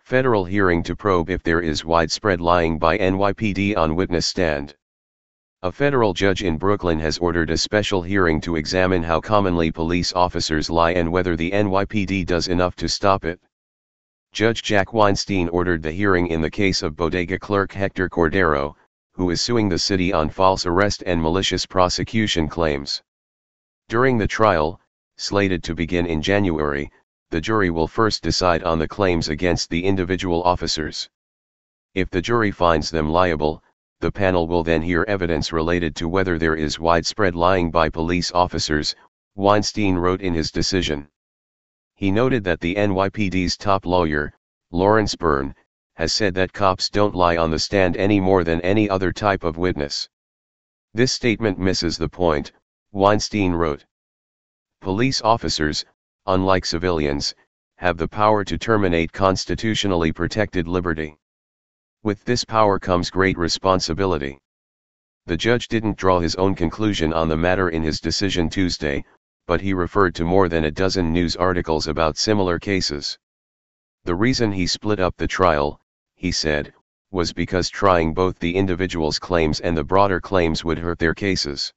Federal hearing to probe if there is widespread lying by NYPD on witness stand. A federal judge in Brooklyn has ordered a special hearing to examine how commonly police officers lie and whether the NYPD does enough to stop it. Judge Jack Weinstein ordered the hearing in the case of bodega clerk Hector Cordero, who is suing the city on false arrest and malicious prosecution claims. During the trial, slated to begin in January, the jury will first decide on the claims against the individual officers. If the jury finds them liable, the panel will then hear evidence related to whether there is widespread lying by police officers, Weinstein wrote in his decision. He noted that the NYPD's top lawyer, Lawrence Byrne, has said that cops don't lie on the stand any more than any other type of witness. This statement misses the point, Weinstein wrote. Police officers, unlike civilians, have the power to terminate constitutionally protected liberty. With this power comes great responsibility. The judge didn't draw his own conclusion on the matter in his decision Tuesday, but he referred to more than a dozen news articles about similar cases. The reason he split up the trial, he said, was because trying both the individual's claims and the broader claims would hurt their cases.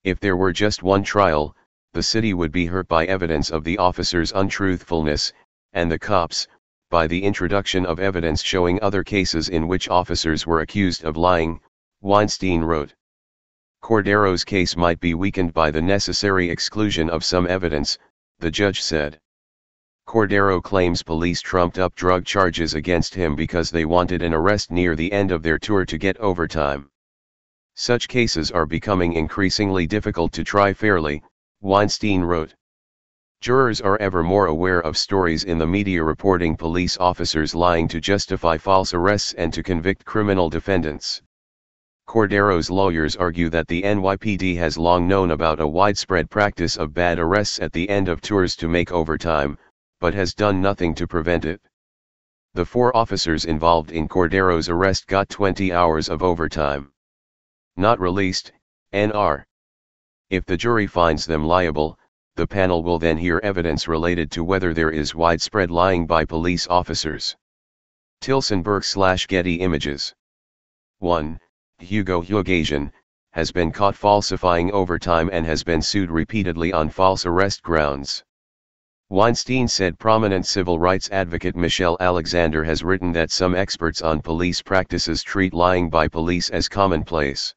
If there were just one trial, the city would be hurt by evidence of the officer's untruthfulness, and the cops, by the introduction of evidence showing other cases in which officers were accused of lying, Weinstein wrote. Cordero's case might be weakened by the necessary exclusion of some evidence, the judge said. Cordero claims police trumped up drug charges against him because they wanted an arrest near the end of their tour to get overtime. Such cases are becoming increasingly difficult to try fairly, Weinstein wrote. Jurors are ever more aware of stories in the media reporting police officers lying to justify false arrests and to convict criminal defendants. Cordero's lawyers argue that the NYPD has long known about a widespread practice of bad arrests at the end of tours to make overtime, but has done nothing to prevent it. The 4 officers involved in Cordero's arrest got 20 hours of overtime. Not released, N.R. If the jury finds them liable, the panel will then hear evidence related to whether there is widespread lying by police officers. Tilson/Getty Images. 1. Hugo Hugasian, has been caught falsifying overtime and has been sued repeatedly on false arrest grounds. Weinstein said prominent civil rights advocate Michelle Alexander has written that some experts on police practices treat lying by police as commonplace.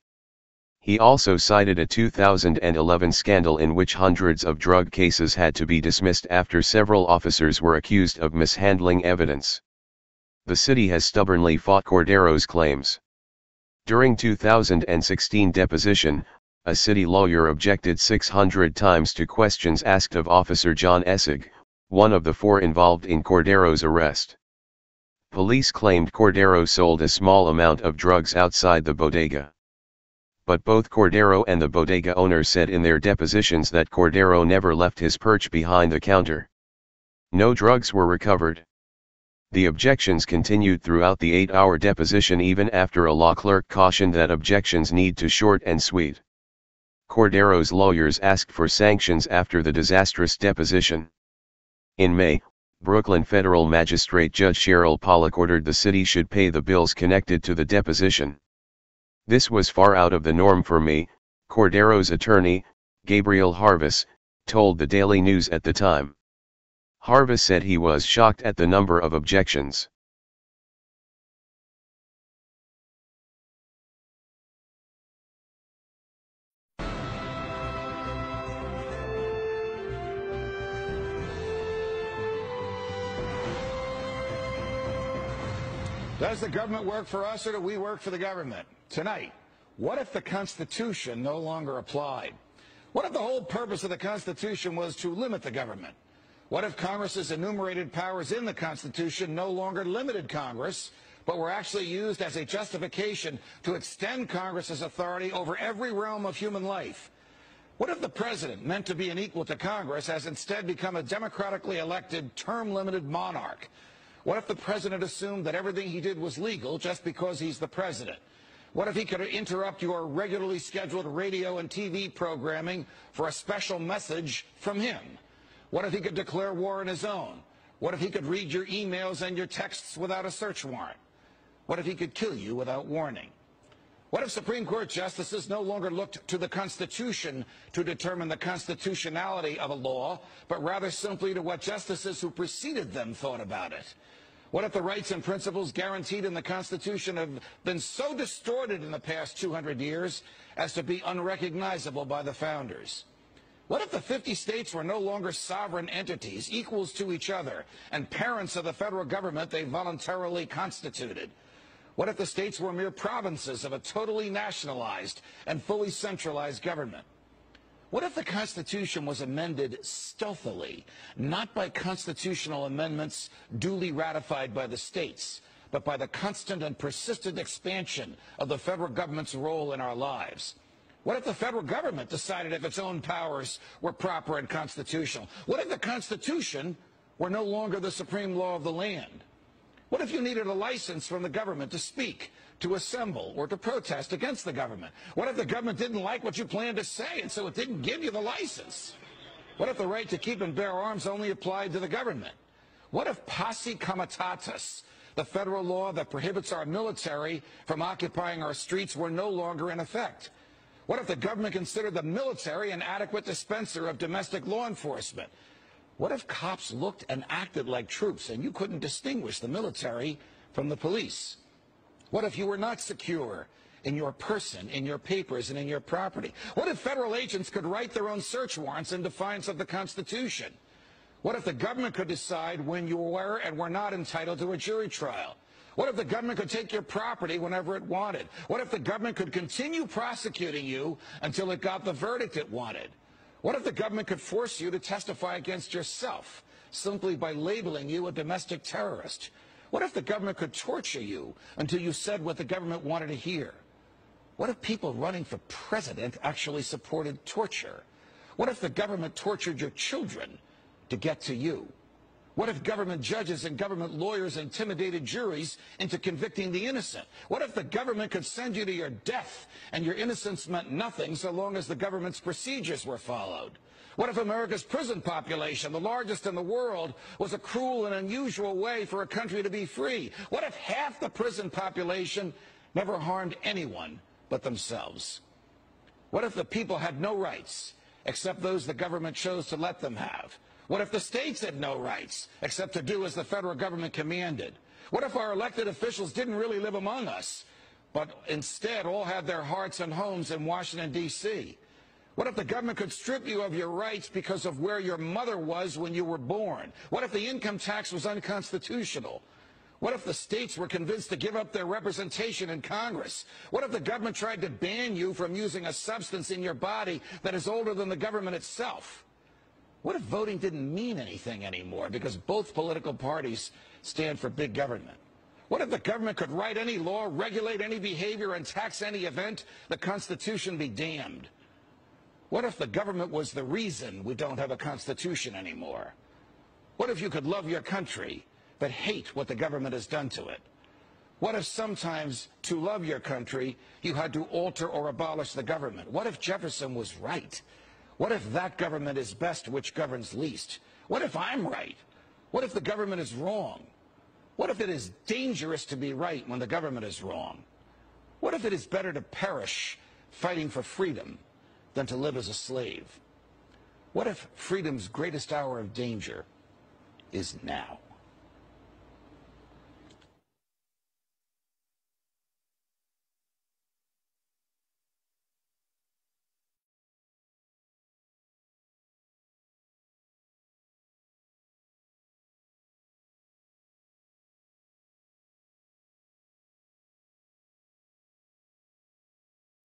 He also cited a 2011 scandal in which hundreds of drug cases had to be dismissed after several officers were accused of mishandling evidence. The city has stubbornly fought Cordero's claims. During 2016 deposition, a city lawyer objected 600 times to questions asked of Officer John Essig, one of the 4 involved in Cordero's arrest. Police claimed Cordero sold a small amount of drugs outside the bodega. But both Cordero and the bodega owner said in their depositions that Cordero never left his perch behind the counter. No drugs were recovered. The objections continued throughout the 8-hour deposition even after a law clerk cautioned that objections need to short and sweet. Cordero's lawyers asked for sanctions after the disastrous deposition. In May, Brooklyn federal magistrate Judge Cheryl Pollack ordered the city should pay the bills connected to the deposition. This was far out of the norm for me, Cordero's attorney, Gabriel Harvis, told the Daily News at the time. Harvis said he was shocked at the number of objections. Does the government work for us or do we work for the government? Tonight, what if the Constitution no longer applied? What if the whole purpose of the Constitution was to limit the government? What if Congress's enumerated powers in the Constitution no longer limited Congress, but were actually used as a justification to extend Congress's authority over every realm of human life? What if the president, meant to be an equal to Congress, has instead become a democratically elected, term-limited monarch? What if the president assumed that everything he did was legal just because he's the president? What if he could interrupt your regularly scheduled radio and TV programming for a special message from him? What if he could declare war on his own, What if he could read your emails and your texts without a search warrant? What if he could kill you without warning? What if Supreme Court justices no longer looked to the Constitution to determine the constitutionality of a law, but rather simply to what justices who preceded them thought about it? What if the rights and principles guaranteed in the Constitution have been so distorted in the past 200 years as to be unrecognizable by the founders? What if the 50 states were no longer sovereign entities, equals to each other, and parents of the federal government they voluntarily constituted? What if the states were mere provinces of a totally nationalized and fully centralized government? What if the Constitution was amended stealthily, not by constitutional amendments duly ratified by the states, but by the constant and persistent expansion of the federal government's role in our lives? What if the federal government decided if its own powers were proper and constitutional? What if the Constitution were no longer the supreme law of the land? What if you needed a license from the government to speak, to assemble, or to protest against the government? What if the government didn't like what you planned to say, and so it didn't give you the license? What if the right to keep and bear arms only applied to the government? What if posse comitatus, the federal law that prohibits our military from occupying our streets, were no longer in effect? What if the government considered the military an adequate dispenser of domestic law enforcement? What if cops looked and acted like troops and you couldn't distinguish the military from the police? What if you were not secure in your person, in your papers, and in your property? What if federal agents could write their own search warrants in defiance of the Constitution? What if the government could decide when you were and were not entitled to a jury trial? What if the government could take your property whenever it wanted? What if the government could continue prosecuting you until it got the verdict it wanted? What if the government could force you to testify against yourself simply by labeling you a domestic terrorist? What if the government could torture you until you said what the government wanted to hear? What if people running for president actually supported torture? What if the government tortured your children to get to you? What if government judges and government lawyers intimidated juries into convicting the innocent? What if the government could send you to your death and your innocence meant nothing so long as the government's procedures were followed? What if America's prison population, the largest in the world, was a cruel and unusual way for a country to be free? What if half the prison population never harmed anyone but themselves? What if the people had no rights except those the government chose to let them have? What if the states had no rights except to do as the federal government commanded? What if our elected officials didn't really live among us, but instead all had their hearts and homes in Washington, D.C.? What if the government could strip you of your rights because of where your mother was when you were born? What if the income tax was unconstitutional? What if the states were convinced to give up their representation in Congress? What if the government tried to ban you from using a substance in your body that is older than the government itself? What if voting didn't mean anything anymore because both political parties stand for big government? What if the government could write any law, regulate any behavior, and tax any event? The Constitution be damned. What if the government was the reason we don't have a Constitution anymore? What if you could love your country but hate what the government has done to it? What if sometimes to love your country you had to alter or abolish the government? What if Jefferson was right? What if that government is best which governs least? What if I'm right? What if the government is wrong? What if it is dangerous to be right when the government is wrong? What if it is better to perish fighting for freedom than to live as a slave? What if freedom's greatest hour of danger is now?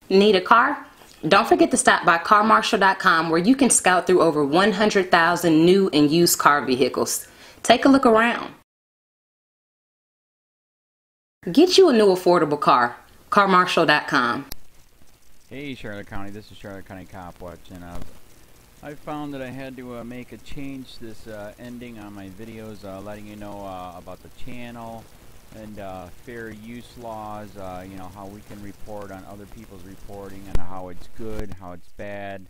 Need a car? Don't forget to stop by carmarshal.com where you can scout through over 100,000 new and used car vehicles. Take a look around. Get you a new affordable car. carmarshal.com. Hey Charlotte County, this is Charlotte County COPWATCH, and I found that I had to make a change this ending on my videos, letting you know about the channel and fair use laws, you know, how we can report on other people's reporting and how it's good, how it's bad,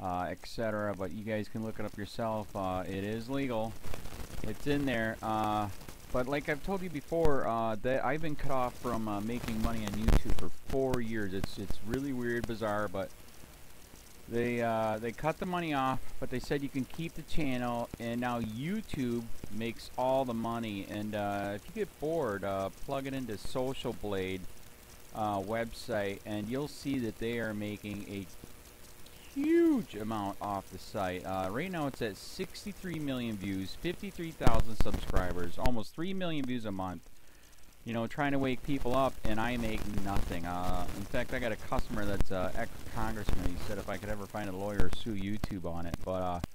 etc. But you guys can look it up yourself. It is legal. It's in there. But like I've told you before, that I've been cut off from making money on YouTube for 4 years. It's really weird, bizarre, but they cut the money off, but they said you can keep the channel, and now YouTube makes all the money. And if you get bored, plug it into Social Blade website, and you'll see that they are making a huge amount off the site. Right now it's at 63 million views, 53,000 subscribers, almost 3 million views a month. You know, trying to wake people up, and I make nothing. In fact, I got a customer that's ex-congressman. He said if I could ever find a lawyer, sue YouTube on it. But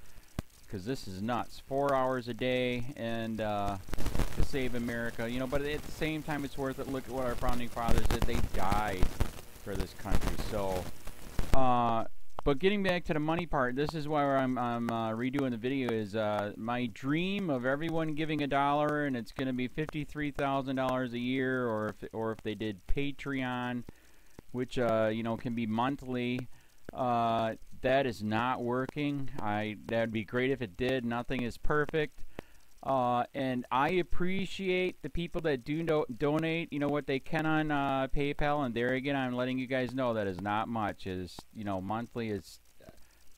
because this is nuts. 4 hours a day, and to save America. You know, but at the same time, it's worth it. Look at what our founding fathers did. They died for this country. So, but getting back to the money part, this is why I'm redoing the video. Is my dream of everyone giving $1, and it's going to be $53,000 a year, or if they did Patreon, which you know, can be monthly. That is not working. That'd be great if it did. Nothing is perfect. And I appreciate the people that do donate, you know, what they can on PayPal. And there again, I'm letting you guys know that is not much. Is, you know, monthly is,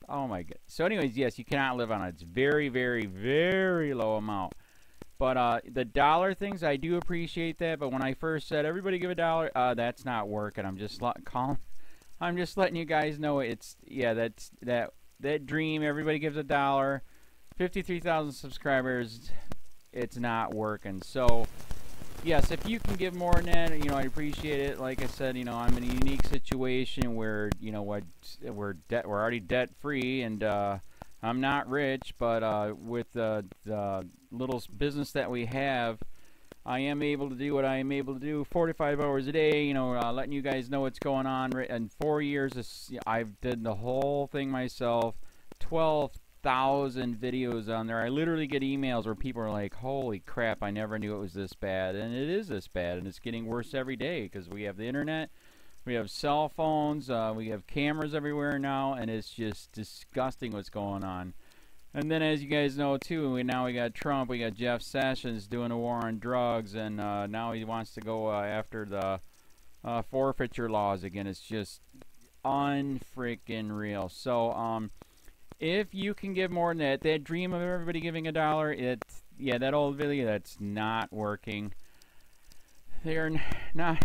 oh my god. So anyways, yes, you cannot live on it. It's very, very, very low amount. But the dollar things, I do appreciate that. But when I first said everybody give $1, that's not working. I'm just letting you guys know it's, yeah, that dream. Everybody gives $1. 53,000 subscribers, it's not working. So yes, if you can give more than that, you know, I appreciate it. Like I said, you know, I'm in a unique situation where, you know what, we're already debt free, and I'm not rich, but with the little business that we have, I am able to do what I am able to do 45 hours a day, you know, letting you guys know what's going on. In 4 years, I've did the whole thing myself. 12,000 videos on there. I literally get emails where people are like, holy crap, I never knew it was this bad. And it is this bad, and it's getting worse every day because we have the internet, we have cell phones, we have cameras everywhere now, and it's just disgusting what's going on. And then, as you guys know too, we got Trump, we got Jeff Sessions doing a war on drugs, and now he wants to go after the forfeiture laws again. It's just unfreaking real. So if you can give more than that dream of everybody giving $1, yeah, that old video, that's not working. They're not,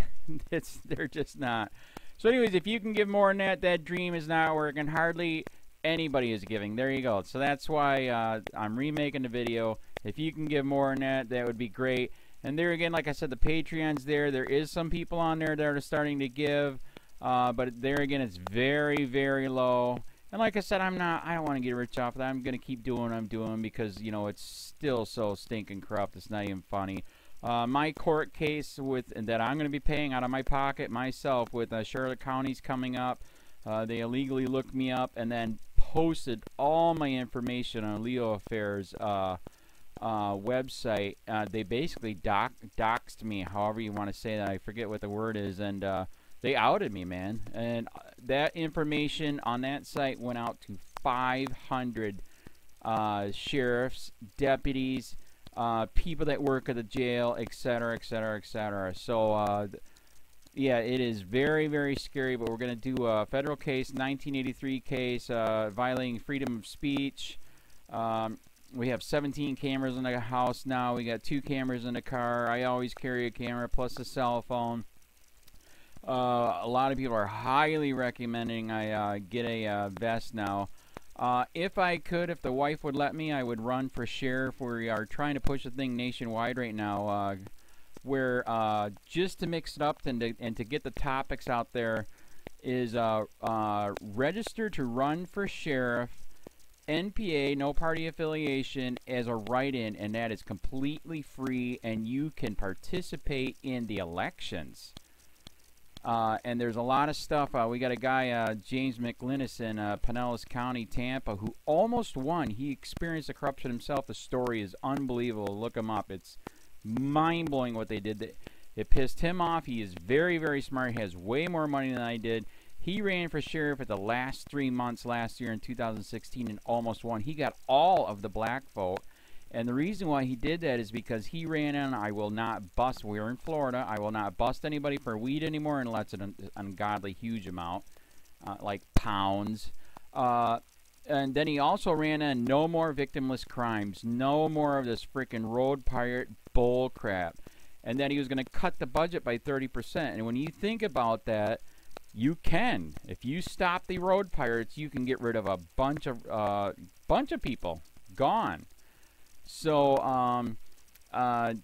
they're just not. So anyways, if you can give more than that dream is not working. Hardly anybody is giving. There you go. So that's why I'm remaking the video. If you can give more than that, that would be great. And there again, like I said, the Patreon's there. There is some people on there that are starting to give, but there again, it's very, very low. And like I said, I don't want to get rich off of that. I'm going to keep doing what I'm doing because, you know, it's still so stinking corrupt. It's not even funny. My court case that I'm going to be paying out of my pocket myself with Charlotte County's coming up. They illegally looked me up and then posted all my information on LEOAFFAIRS website. They basically doxed me, however you want to say that. I forget what the word is, and they outed me, man. And that information on that site went out to 500 sheriffs, deputies, people that work at the jail, etc., etc., etc. So yeah, it is very, very scary, but we're going to do a federal case, 1983 case, violating freedom of speech. We have 17 cameras in the house now. We got 2 cameras in the car. I always carry a camera plus a cell phone. A lot of people are highly recommending I get a vest now. If I could, if the wife would let me, I would run for sheriff. We are trying to push the thing nationwide right now, where just to mix it up and to get the topics out there is register to run for sheriff, NPA, no party affiliation, as a write-in, and that is completely free, and you can participate in the elections. And there's a lot of stuff. We got a guy, James McLinnis in Pinellas County, Tampa, who almost won. He experienced the corruption himself. The story is unbelievable. Look him up. It's mind-blowing what they did. It pissed him off. He is very, very smart. He has way more money than I did. He ran for sheriff at the last 3 months last year in 2016 and almost won. He got all of the black vote. And the reason why he did that is because he ran in, I will not bust, we're in Florida, I will not bust anybody for weed anymore unless it's an ungodly huge amount, like pounds. And then he also ran in, no more victimless crimes, no more of this freaking road pirate bull crap. And then he was going to cut the budget by 30%. And when you think about that, you can. If you stop the road pirates, you can get rid of a bunch of people. Gone. So, the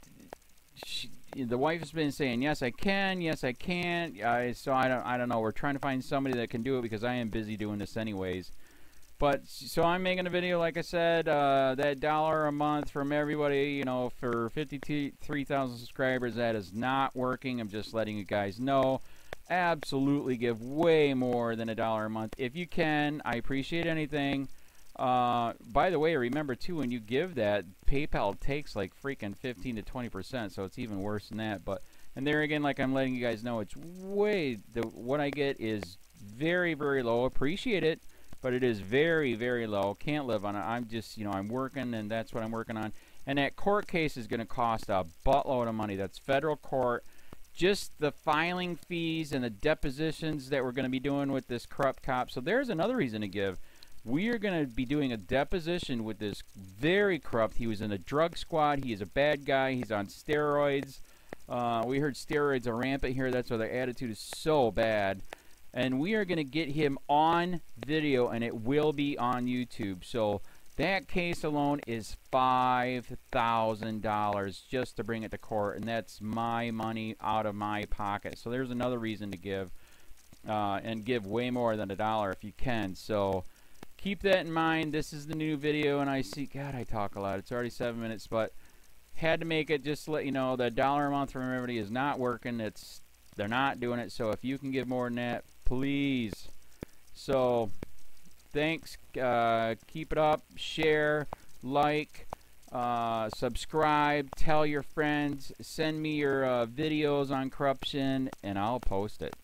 wife has been saying, yes, I can, yes, I can't. So I don't know. We're trying to find somebody that can do it because I am busy doing this anyways. But, so I'm making a video, like I said, that $1 a month from everybody, you know, for 53,000 subscribers, that is not working. I'm just letting you guys know. Absolutely give way more than $1 a month. If you can, I appreciate anything. By the way, remember too, when you give that, PayPal takes like freaking 15 to 20%, so it's even worse than that. But, and there again, like I'm letting you guys know, it's way, what I get is very, very low. Appreciate it. But it is very, very low. Can't live on it. I'm just, you know, I'm working, and that's what I'm working on. And that court case is going to cost a buttload of money. That's federal court. Just the filing fees and the depositions that we're going to be doing with this corrupt cop. So there's another reason to give. We are going to be doing a deposition with this very corrupt. He was in a drug squad. He is a bad guy. He's on steroids. We heard steroids are rampant here. That's why their attitude is so bad. And we are going to get him on video, and it will be on YouTube. So that case alone is $5,000 just to bring it to court, and that's my money out of my pocket. So there's another reason to give, and give way more than $1 if you can. So keep that in mind. This is the new video, and I see, God, I talk a lot. It's already 7 minutes, but had to make it just to let you know that $1 a month from everybody is not working. They're not doing it. So if you can give more than that, please. So thanks. Keep it up. Share, like, subscribe, tell your friends, send me your videos on corruption, and I'll post it.